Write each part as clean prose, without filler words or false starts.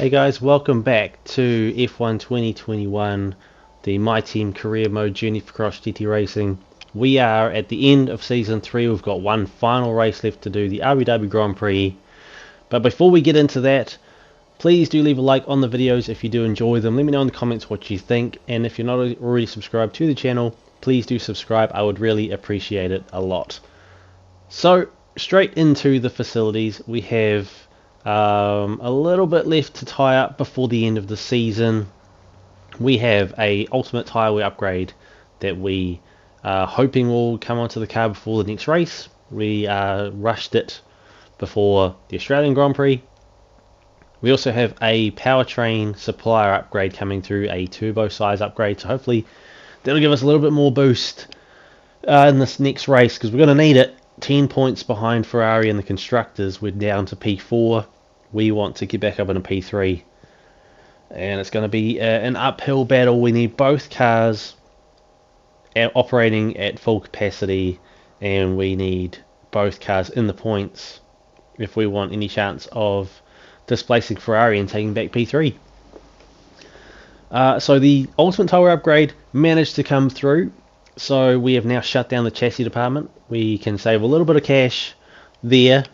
Hey guys, welcome back to F1 2021, the My Team Career Mode Journey for Cross GT Racing. We are at the end of Season 3, we've got one final race left to do, the Abu Dhabi Grand Prix. But before we get into that, please do leave a like on the videos if you do enjoy them. Let me know in the comments what you think, and if you're not already subscribed to the channel, please do subscribe, I would really appreciate it a lot. So, straight into the facilities, we have a little bit left to tie up before the end of the season. We have a ultimate tyre wear upgrade that we are hoping will come onto the car before the next race. We rushed it before the Australian Grand Prix. We also have a powertrain supplier upgrade coming through, a turbo size upgrade, so hopefully that'll give us a little bit more boost in this next race, because we're going to need it. 10 points behind Ferrari and the constructors, we're down to P4. We want to get back up in a P3, and it's going to be an uphill battle. We need both cars operating at full capacity, and we need both cars in the points if we want any chance of displacing Ferrari and taking back P3. So the ultimate tyre upgrade managed to come through, so we have now shut down the chassis department. We can save a little bit of cash there.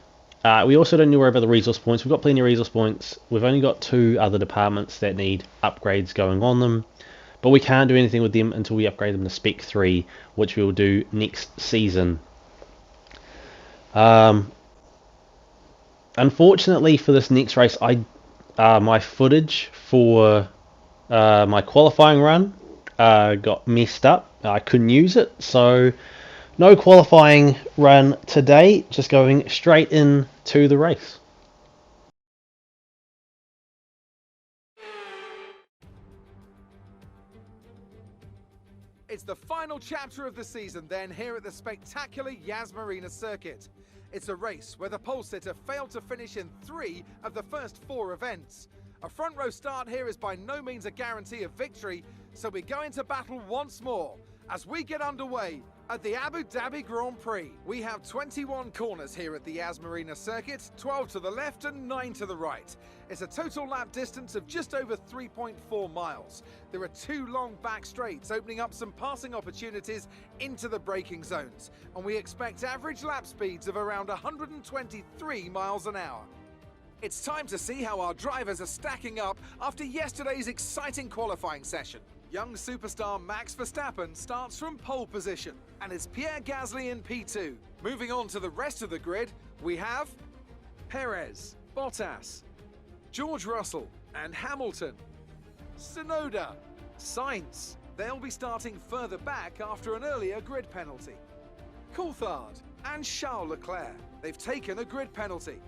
We also don't need to worry about the resource points. We've got plenty of resource points. We've only got 2 other departments that need upgrades going on them, but we can't do anything with them until we upgrade them to Spec 3, which we will do next season. Unfortunately for this next race, my footage for my qualifying run got messed up. I couldn't use it, so no qualifying run today, just going straight into the race. It's the final chapter of the season then here at the spectacular Yas Marina circuit. It's a race where the pole sitter failed to finish in 3 of the first 4 events. A front row start here is by no means a guarantee of victory, so we go into battle once more as we get underway at the Abu Dhabi Grand Prix. We have 21 corners here at the Yas Marina circuit, 12 to the left and 9 to the right. It's a total lap distance of just over 3.4 miles. There are 2 long back straights opening up some passing opportunities into the braking zones, and we expect average lap speeds of around 123 miles an hour. It's time to see how our drivers are stacking up after yesterday's exciting qualifying session. Young superstar Max Verstappen starts from pole position, and it's Pierre Gasly in P2. Moving on to the rest of the grid, we have Perez, Bottas, George Russell and Hamilton, Tsunoda, Sainz. They'll be starting further back after an earlier grid penalty. Coulthard and Charles Leclerc, they've taken a grid penalty.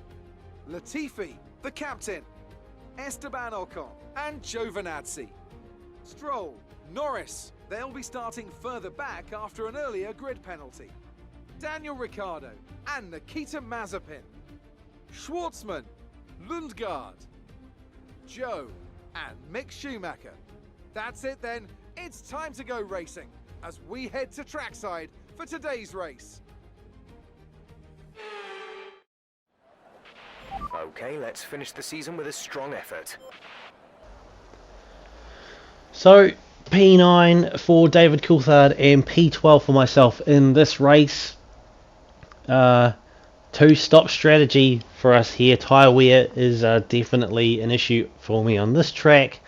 Latifi, the captain, Esteban Ocon and Giovinazzi. Stroll, Norris, they'll be starting further back after an earlier grid penalty. Daniel Ricciardo and Nikita Mazepin. Schwartzman, Lundgaard, Joe and Mick Schumacher. That's it then, it's time to go racing as we head to trackside for today's race. Okay, let's finish the season with a strong effort. So, P9 for David Coulthard and P12 for myself in this race. 2-stop strategy for us here. Tyre wear is definitely an issue for me on this track.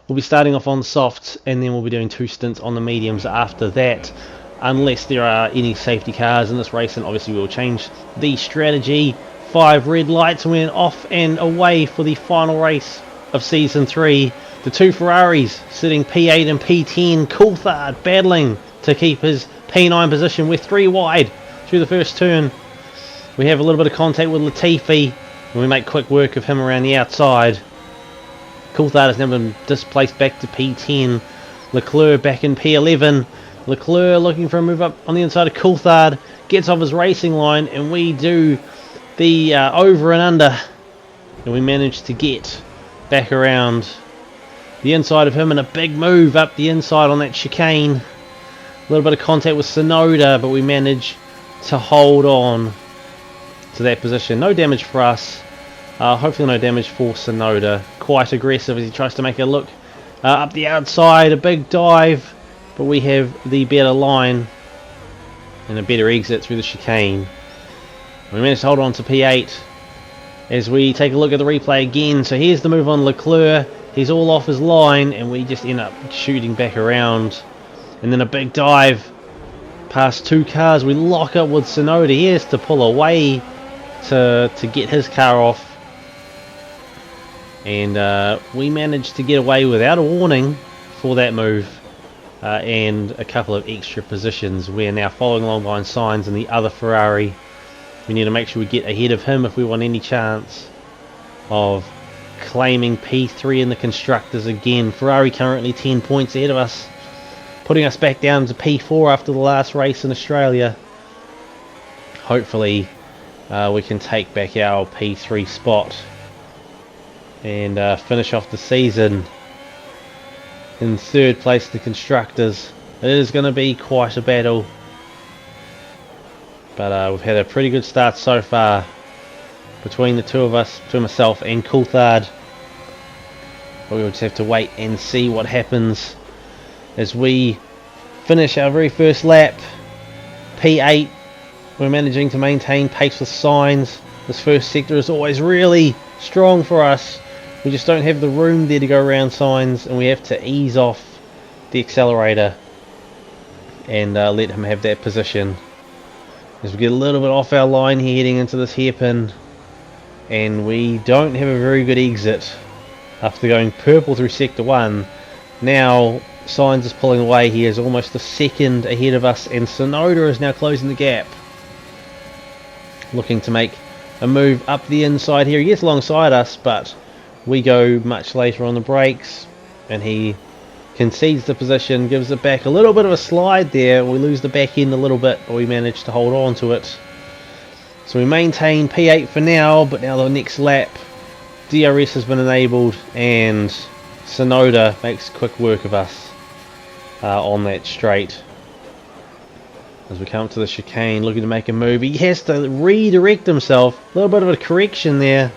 We'll be starting off on softs, and then we'll be doing 2 stints on the mediums after that, unless there are any safety cars in this race, and obviously we'll change the strategy. 5 red lights, and we're off and away for the final race of Season 3. The 2 Ferraris sitting P8 and P10. Coulthard battling to keep his P9 position. We're 3 wide through the first turn. We have a little bit of contact with Latifi, and we make quick work of him around the outside. Coulthard has now been displaced back to P10. Leclerc back in P11. Leclerc looking for a move up on the inside of Coulthard. Gets off his racing line, and we do the over and under, and we manage to get back around the inside of him, and a big move up the inside on that chicane. A little bit of contact with Tsunoda, but we manage to hold on to that position. No damage for us. Hopefully no damage for Sonoda. Quite aggressive as he tries to make a look up the outside. A big dive, but we have the better line and a better exit through the chicane. We managed to hold on to P8 as we take a look at the replay again. So here's the move on Leclerc. He's all off his line and we just end up shooting back around. And then a big dive past 2 cars. We lock up with Sonoda. He has to pull away to get his car off. And we managed to get away without a warning for that move. And a couple of extra positions. We are now following along behind Sainz and the other Ferrari. We need to make sure we get ahead of him if we want any chance of claiming P3 in the Constructors again. Ferrari currently 10 points ahead of us, putting us back down to P4 after the last race in Australia. Hopefully we can take back our P3 spot and finish off the season in 3rd place in the Constructors. It is going to be quite a battle, but we've had a pretty good start so far between the two of us, between myself and Coulthard. We'll just have to wait and see what happens as we finish our very first lap. P8, we're managing to maintain pace with Sainz. This first sector is always really strong for us. We just don't have the room there to go around Sainz, and we have to ease off the accelerator and let him have that position. As we get a little bit off our line here heading into this hairpin, and we don't have a very good exit after going purple through sector 1. Now Sainz is pulling away. He is almost a second ahead of us, and Sonoda is now closing the gap, looking to make a move up the inside here. He gets alongside us, but we go much later on the brakes, and he concedes the position, gives it back. A little bit of a slide there. We lose the back end a little bit, but we manage to hold on to it. So we maintain P8 for now, but now the next lap, DRS has been enabled, and Sonoda makes quick work of us on that straight. As we come up to the chicane, looking to make a move, he has to redirect himself. A little bit of a correction there,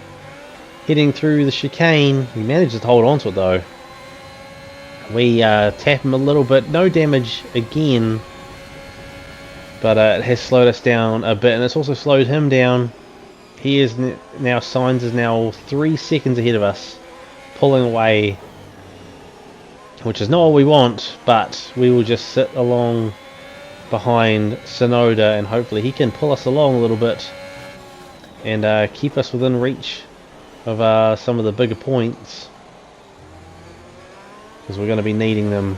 heading through the chicane. He manages to hold on to it though. We tap him a little bit, no damage again, but it has slowed us down a bit, and it's also slowed him down. He is now, Sainz is now 3 seconds ahead of us, pulling away, which is not what we want, but we will just sit along behind Sonoda and hopefully he can pull us along a little bit and keep us within reach of some of the bigger points, because we're going to be needing them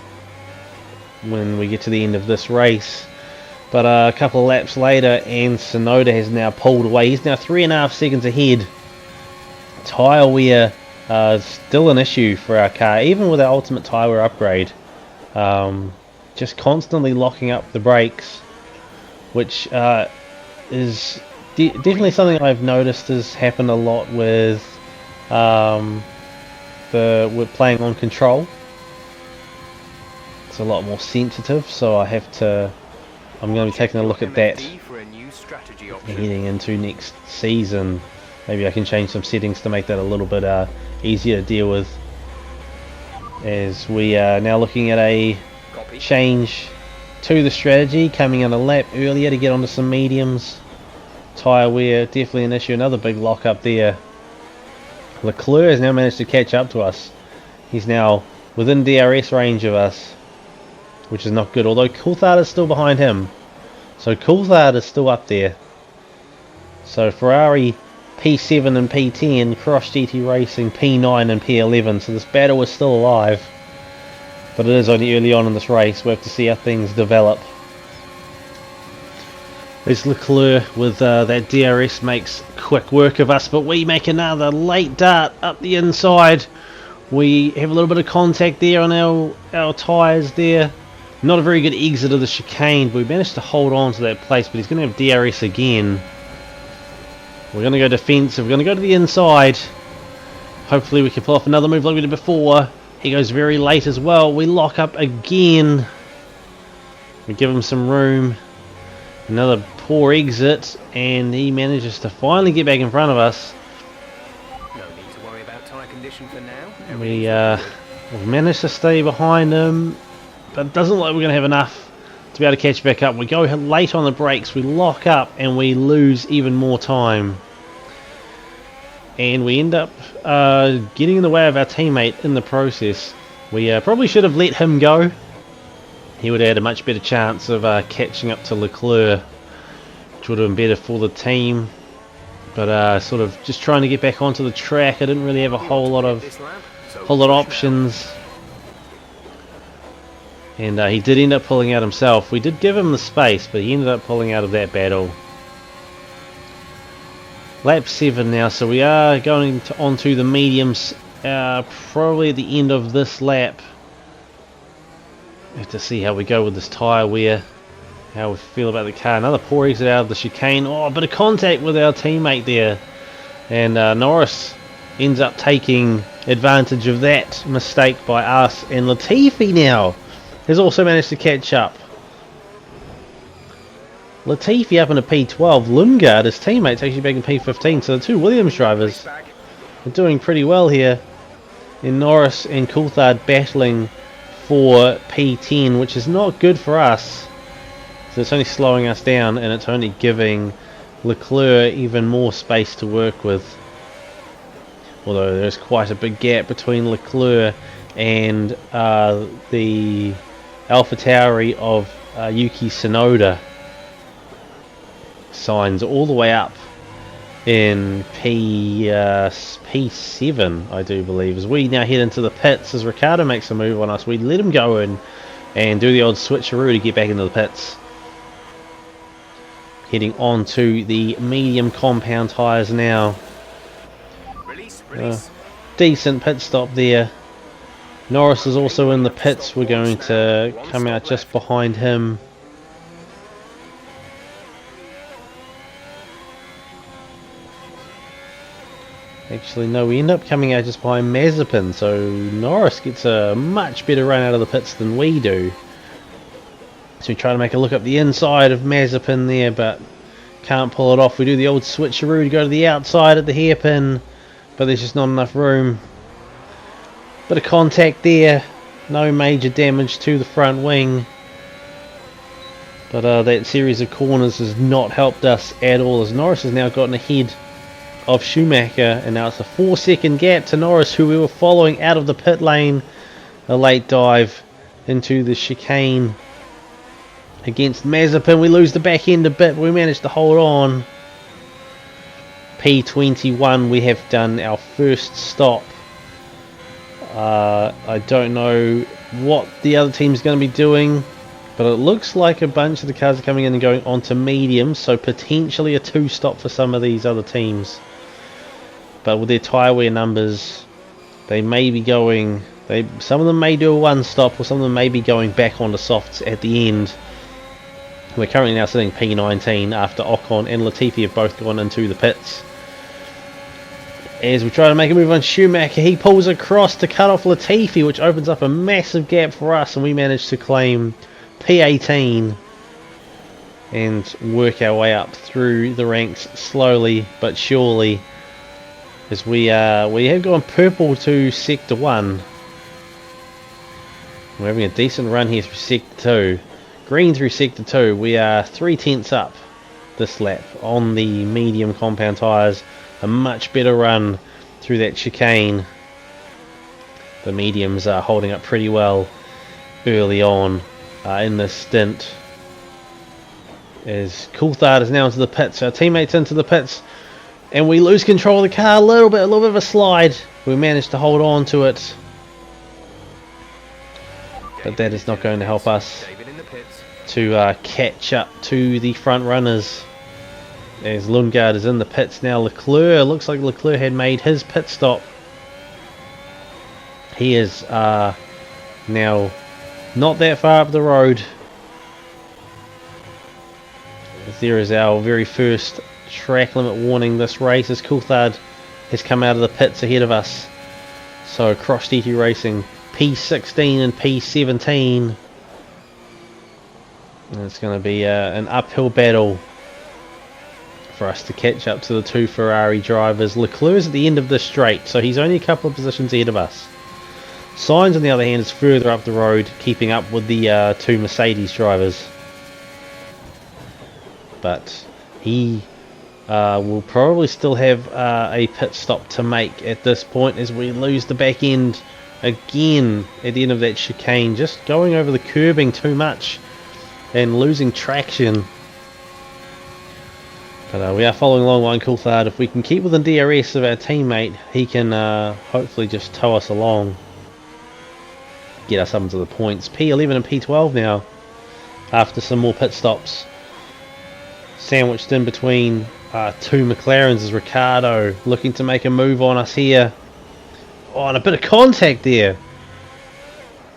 when we get to the end of this race. But a couple of laps later, and Sonoda has now pulled away. He's now 3.5 seconds ahead. Tyre wear still an issue for our car, even with our ultimate tyre wear upgrade. Just constantly locking up the brakes, which is definitely something I've noticed has happened a lot with we're playing on control. It's a lot more sensitive, so I'm going to be taking a look at that heading into next season. Maybe I can change some settings to make that a little bit easier to deal with, as we are now looking at a change to the strategy, coming in a lap earlier to get onto some mediums. Tyre wear definitely an issue. Another big lock up there. Leclerc has now managed to catch up to us. He's now within DRS range of us, which is not good, although Coulthard is still behind him. So Coulthard is still up there. So Ferrari P7 and P10, Cross GT Racing P9 and P11. So this battle is still alive, but it is only early on in this race. We have to see how things develop. There's Leclerc with that DRS makes quick work of us, but we make another late dart up the inside. We have a little bit of contact there on our tyres there. Not a very good exit of the chicane, but we managed to hold on to that place, but he's going to have DRS again. We're going to go defensive. We're going to go to the inside. Hopefully we can pull off another move like we did before. He goes very late as well. We lock up again. We give him some room. Another poor exit, and he manages to finally get back in front of us. worry about tyre condition for now. We've managed to stay behind him, but it doesn't look like we're going to have enough to be able to catch back up. We go late on the brakes, we lock up, and we lose even more time. And we end up getting in the way of our teammate in the process. We probably should have let him go. He would have had a much better chance of catching up to Leclerc, which would have been better for the team. But sort of just trying to get back onto the track, I didn't really have a whole lot of options. And he did end up pulling out himself. We did give him the space, but he ended up pulling out of that battle. Lap 7 now, so we are going onto the mediums probably at the end of this lap. We have to see how we go with this tyre wear, how we feel about the car. Another poor exit out of the chicane. Oh, a bit of contact with our teammate there. And Norris ends up taking advantage of that mistake by us. And Latifi now has also managed to catch up. Latifi up in a P12. Lundgaard, his teammate's actually back in P15. So the two Williams drivers are doing pretty well here. And Norris and Coulthard battling for P10, which is not good for us. So it's only slowing us down, and it's only giving Leclerc even more space to work with. Although there's quite a big gap between Leclerc and the AlphaTauri of Yuki Tsunoda. Signs all the way up in P7, I do believe, as we now head into the pits. As Ricciardo makes a move on us, we let him go in and do the old switcheroo to get back into the pits. Heading on to the medium compound tyres now. Decent pit stop there. Norris is also in the pits. We're going to come out just behind him. Actually, no, we end up coming out just behind Mazepin, so Norris gets a much better run out of the pits than we do. So we try to make a look up the inside of Mazepin there, but can't pull it off. We do the old switcheroo to go to the outside at the hairpin, but there's just not enough room. Bit of contact there, no major damage to the front wing. But that series of corners has not helped us at all, as Norris has now gotten ahead of Schumacher, and now it's a 4-second gap to Norris, who we were following out of the pit lane. A late dive into the chicane against Mazepin. We lose the back end a bit, but we managed to hold on. P21, we have done our first stop. I don't know what the other team's going to be doing, but it looks like a bunch of the cars are coming in and going onto mediums, so potentially a 2-stop for some of these other teams. But with their tyre wear numbers, they may be going, some of them may do a 1-stop, or some of them may be going back onto softs at the end. We're currently now sitting P19 after Ocon and Latifi have both gone into the pits. As we try to make a move on Schumacher, he pulls across to cut off Latifi, which opens up a massive gap for us, and we manage to claim P18 and work our way up through the ranks slowly but surely, as we have gone purple to Sector 1. We're having a decent run here through Sector 2. Green through Sector 2. We are 3 tenths up this lap on the medium compound tyres. A much better run through that chicane. The mediums are holding up pretty well early on in this stint. As Coulthard is now into the pits, our teammates into the pits, and we lose control of the car a little bit of a slide. We managed to hold on to it, but that is not going to help us to catch up to the front runners. As Lundgaard is in the pits now. Leclerc, looks like Leclerc had made his pit stop. He is now not that far up the road. There is our very first track limit warning this race, as Coulthard has come out of the pits ahead of us. So Cross DT Racing P16 and P17. And it's going to be an uphill battle for us to catch up to the 2 Ferrari drivers. Leclerc's at the end of the straight, so he's only a couple of positions ahead of us. Sainz, on the other hand, is further up the road, keeping up with the 2 Mercedes drivers. But he will probably still have a pit stop to make at this point, as we lose the back end again at the end of that chicane. Just going over the curbing too much and losing traction. But we are following along behind Coulthard. If we can keep within DRS of our teammate, he can hopefully just tow us along, get us up into the points. P11 and P12 now, after some more pit stops. Sandwiched in between 2 McLarens is Ricciardo, looking to make a move on us here. Oh, and a bit of contact there.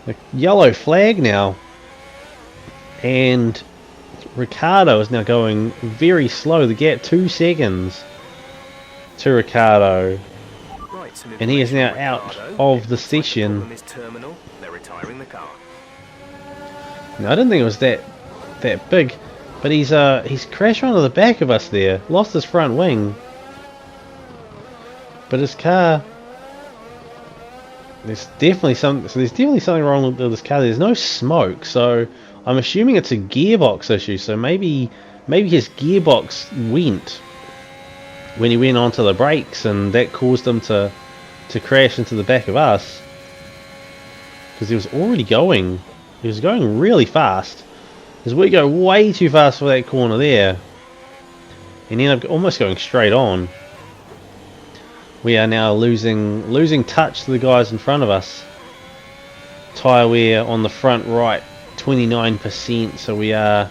A yellow flag now. And Ricciardo is now going very slow. The gap 2 seconds to Ricciardo. Right, some And he is now information out from Ricardo. of the If it's like session. from his terminal, they're retiring the car. No, I didn't think it was that big. But he's crashed onto the back of us there. Lost his front wing. But his car, there's definitely something wrong with this car. There's no smoke, so I'm assuming it's a gearbox issue. So maybe his gearbox went when he went onto the brakes, and that caused him to crash into the back of us. Because he was already going. He was going really fast. Because we go way too fast for that corner there, and end up almost going straight on. We are now losing touch to the guys in front of us. Tyre wear on the front right, 29%, so we are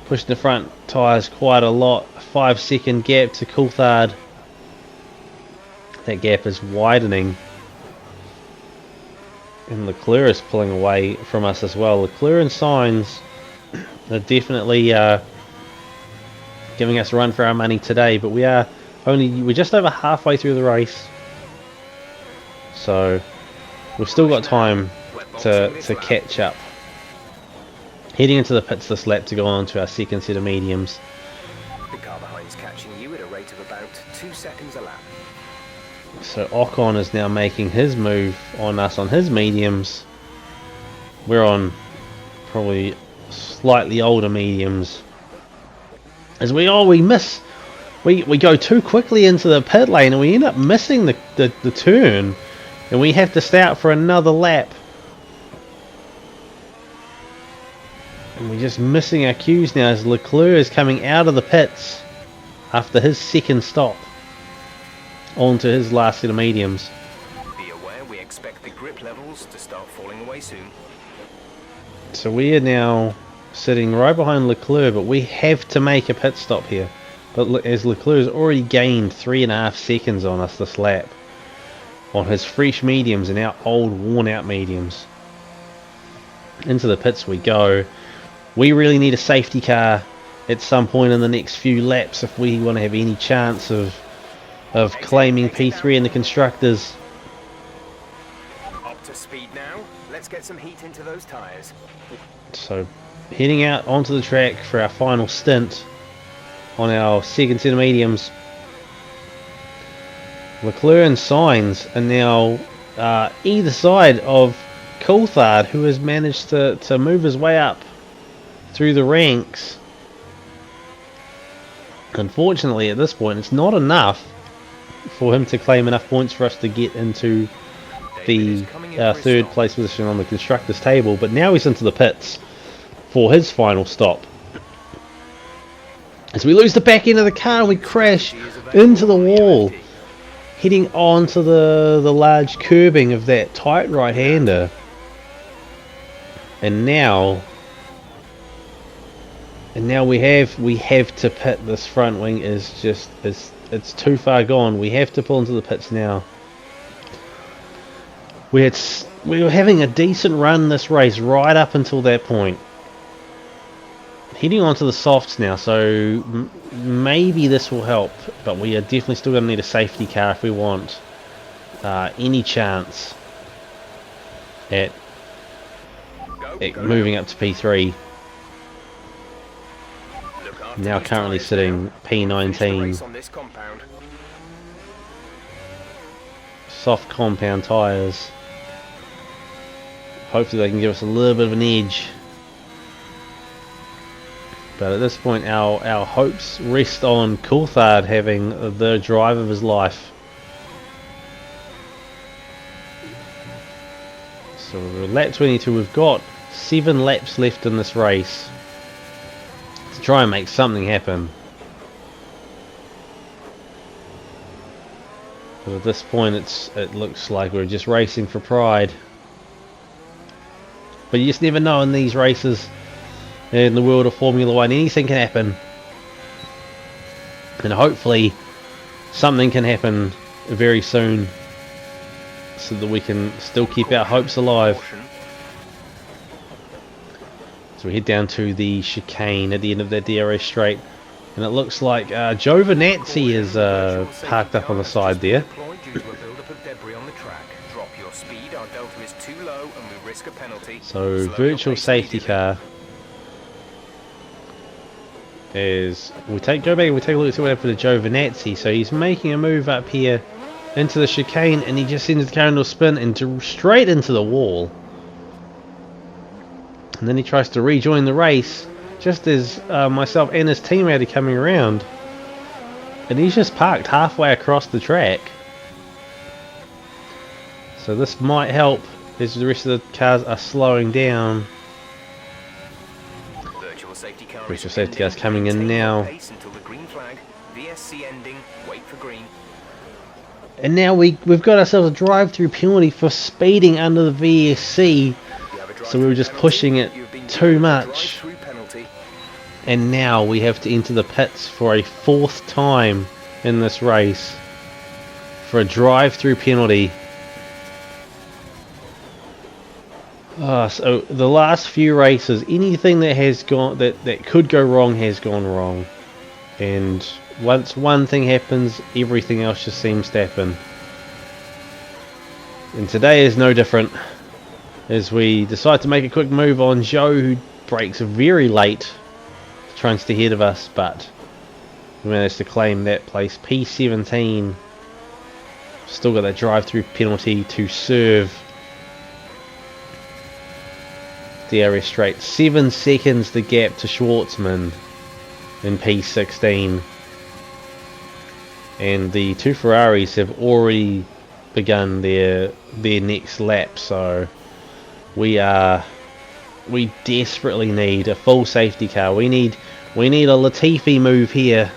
pushing the front tyres quite a lot. A 5-second gap to Coulthard. That gap is widening. And Leclerc is pulling away from us as well. Leclerc and Sainz are definitely giving us a run for our money today, but we're just over halfway through the race, so we've still got time to catch up. Heading into the pits this lap to go on to our second set of mediums. The car behind's catching you at a rate of about 2 seconds a lap. So Ocon is now making his move on us on his mediums. We're on probably slightly older mediums, as we go too quickly into the pit lane, and we end up missing the turn, and we have to stay out for another lap, and we're just missing our cues now as Leclerc is coming out of the pits after his second stop onto his last set of mediums. Be aware, we expect the grip levels to start falling away soon. So we are now sitting right behind Leclerc, but we have to make a pit stop here. But as Leclerc has already gained 3.5 seconds on us this lap, on his fresh mediums and our old worn out mediums. Into the pits we go. We really need a safety car at some point in the next few laps if we want to have any chance of claiming P3 in the constructors. Up to speed now. Let's get some heat into those tyres. So heading out onto the track for our final stint on our second set of mediums. Leclerc and Sainz are now either side of Coulthard, who has managed to move his way up through the ranks. Unfortunately, at this point, it's not enough for him to claim enough points for us to get into the third place position on the constructors table, but now he's into the pits for his final stop. As we lose the back end of the car and we crash into the wall, heading onto the large curbing of that tight right-hander. And now we have to pit. This front wing is just it's too far gone. We have to pull into the pits now. We were having a decent run this race right up until that point. Heading onto the softs now, so maybe this will help, but we are definitely still going to need a safety car if we want any chance at moving up to P3. Now currently sitting P19. Soft compound tyres. Hopefully they can give us a little bit of an edge. But at this point our hopes rest on Coulthard having the drive of his life. So we're lap 22, we've got 7 laps left in this race to try and make something happen. But at this point it looks like we're just racing for pride. But you just never know in these races. In the world of Formula 1, anything can happen. And hopefully something can happen very soon so that we can still keep our hopes alive. So we head down to the chicane at the end of that DRS straight. And it looks like Giovinazzi is parked up on the side there. So virtual safety car. As we go back and we take a look at what happened to Giovinazzi. So he's making a move up here into the chicane and he just sends the car into a spin and straight into the wall. And then he tries to rejoin the race just as myself and his teammate are coming around. And he's just parked halfway across the track. So this might help as the rest of the cars are slowing down. Virtual safety car's coming in now. And now we've got ourselves a drive-through penalty for speeding under the VSC. So we were just pushing it too much. And now we have to enter the pits for a 4th time in this race for a drive-through penalty. So the last few races, anything that has gone that could go wrong has gone wrong, and once one thing happens, everything else just seems to happen. And today is no different, as we decide to make a quick move on Joe, who brakes very late, trying to stay ahead of us, but we managed to claim that place. P17, still got that drive-through penalty to serve. DRS straight, 7 seconds the gap to Schwartzman in P16, and the 2 Ferraris have already begun their next lap. So we desperately need a full safety car. We need a Latifi move here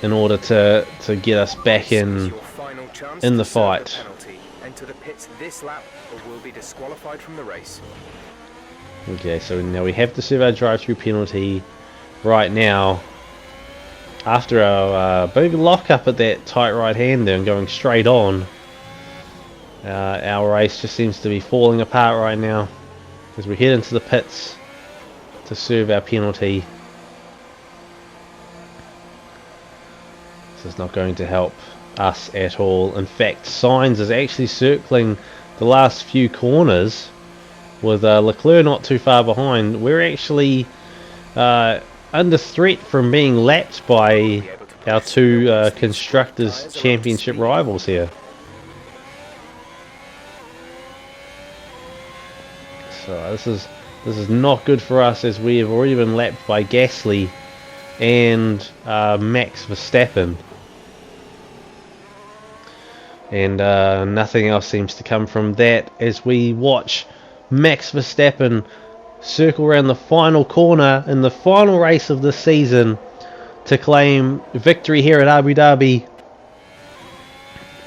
in order to get us back in the fight. Enter the pits this lap or will be disqualified from the race. Okay, so now we have to serve our drive-through penalty right now. After our big lock-up at that tight right hand there and going straight on, our race just seems to be falling apart right now as we head into the pits to serve our penalty. This is not going to help us at all. In fact, Sainz is actually circling the last few corners with Leclerc not too far behind. We're actually under threat from being lapped by our 2 Constructors' Championship rivals here. So this is not good for us, as we have already been lapped by Gasly and Max Verstappen. And nothing else seems to come from that as we watch Max Verstappen circle around the final corner in the final race of the season to claim victory here at Abu Dhabi,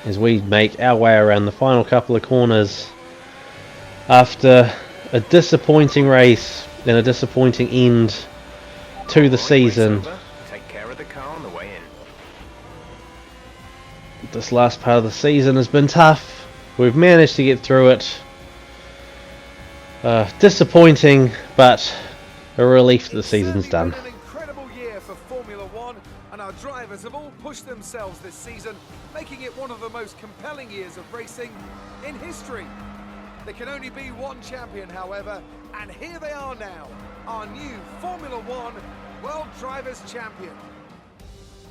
as we make our way around the final couple of corners after a disappointing race and a disappointing end to the season. This last part of the season has been tough. We've managed to get through it. Disappointing, but a relief that the season's done. An incredible year for Formula 1, and our drivers have all pushed themselves this season, making it one of the most compelling years of racing in history. There can only be one champion, however, and here they are now, our new Formula One World Drivers' Champion.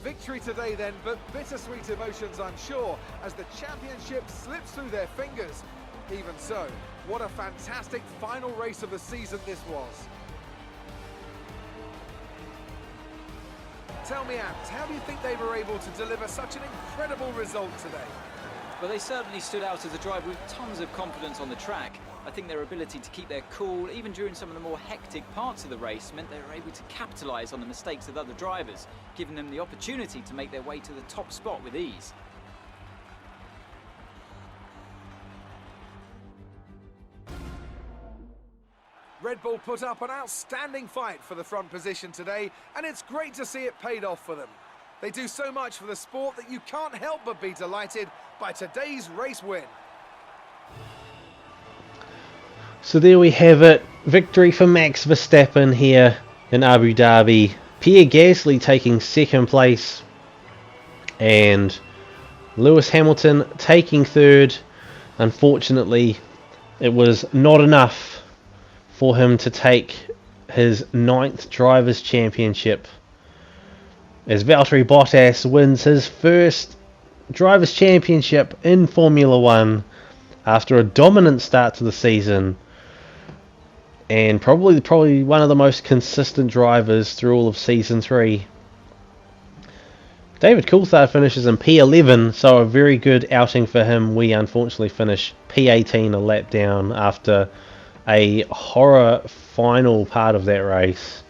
Victory today then, but bittersweet emotions, I'm sure, as the championship slips through their fingers. Even so, what a fantastic final race of the season this was. Tell me, Ant, how do you think they were able to deliver such an incredible result today? Well, they certainly stood out as a driver with tons of confidence on the track. I think their ability to keep their cool, even during some of the more hectic parts of the race, meant they were able to capitalise on the mistakes of other drivers, giving them the opportunity to make their way to the top spot with ease. Red Bull put up an outstanding fight for the front position today, and it's great to see it paid off for them. They do so much for the sport that you can't help but be delighted by today's race win. So there we have it. Victory for Max Verstappen here in Abu Dhabi. Pierre Gasly taking second place, and Lewis Hamilton taking third. Unfortunately, it was not enough for him to take his 9th Drivers' Championship, as Valtteri Bottas wins his first Drivers' Championship in Formula One after a dominant start to the season, and probably one of the most consistent drivers through all of Season 3. David Coulthard finishes in P11, so a very good outing for him. We unfortunately finish P18, a lap down, after a horror final part of that race.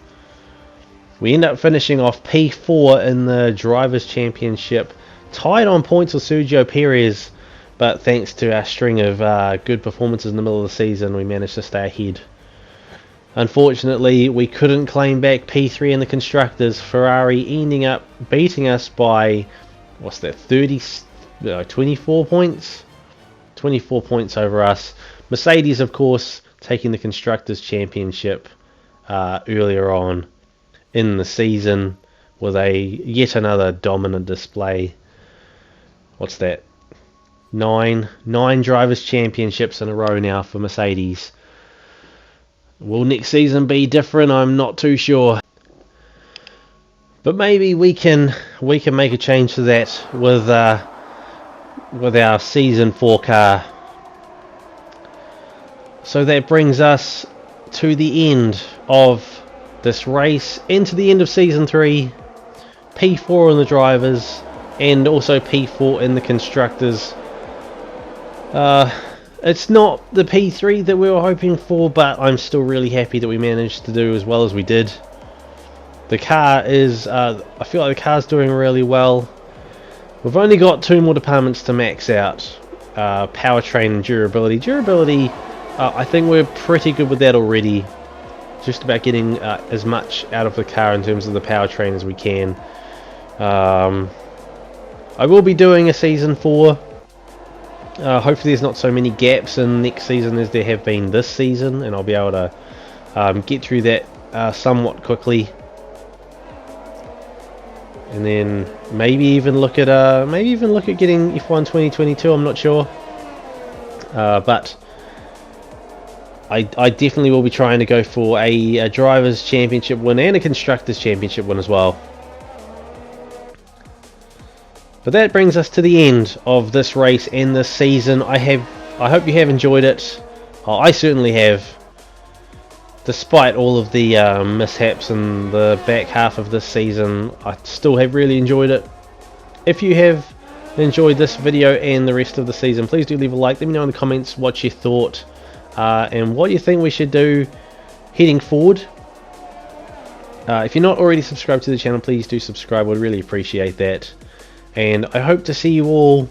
We end up finishing off P4 in the Drivers' Championship, tied on points with Sergio Perez, but thanks to our string of good performances in the middle of the season, we managed to stay ahead. Unfortunately, we couldn't claim back P3 in the Constructors, Ferrari ending up beating us by, 24 points? 24 points over us. Mercedes, of course, taking the Constructors' Championship earlier on in the season with yet another dominant display. What's that? Nine Drivers' Championships in a row now for Mercedes. Will next season be different? I'm not too sure. But maybe we can make a change to that with our Season 4 car. So that brings us to the end of this race, into the end of Season 3. P4 in the Drivers, and also P4 in the Constructors. It's not the P3 that we were hoping for, but I'm still really happy that we managed to do as well as we did. The car is, I feel like the car's doing really well. We've only got 2 more departments to max out. Powertrain and durability. Durability, I think we're pretty good with that already. Just about getting as much out of the car in terms of the powertrain as we can. I will be doing a Season 4. Hopefully there's not so many gaps in next season as there have been this season, and I'll be able to get through that somewhat quickly, and then maybe even look at getting F1 2022. I'm not sure, but I definitely will be trying to go for a Drivers' Championship win and a Constructors' Championship win as well. But that brings us to the end of this race and this season. I hope you have enjoyed it. I certainly have. Despite all of the mishaps in the back half of this season, I still have really enjoyed it. If you have enjoyed this video and the rest of the season, please do leave a like. Let me know in the comments what you thought and what you think we should do heading forward. If you're not already subscribed to the channel, please do subscribe. I'd really appreciate that. And I hope to see you all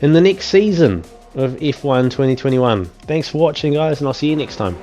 in the next season of F1 2021. Thanks for watching, guys, and I'll see you next time.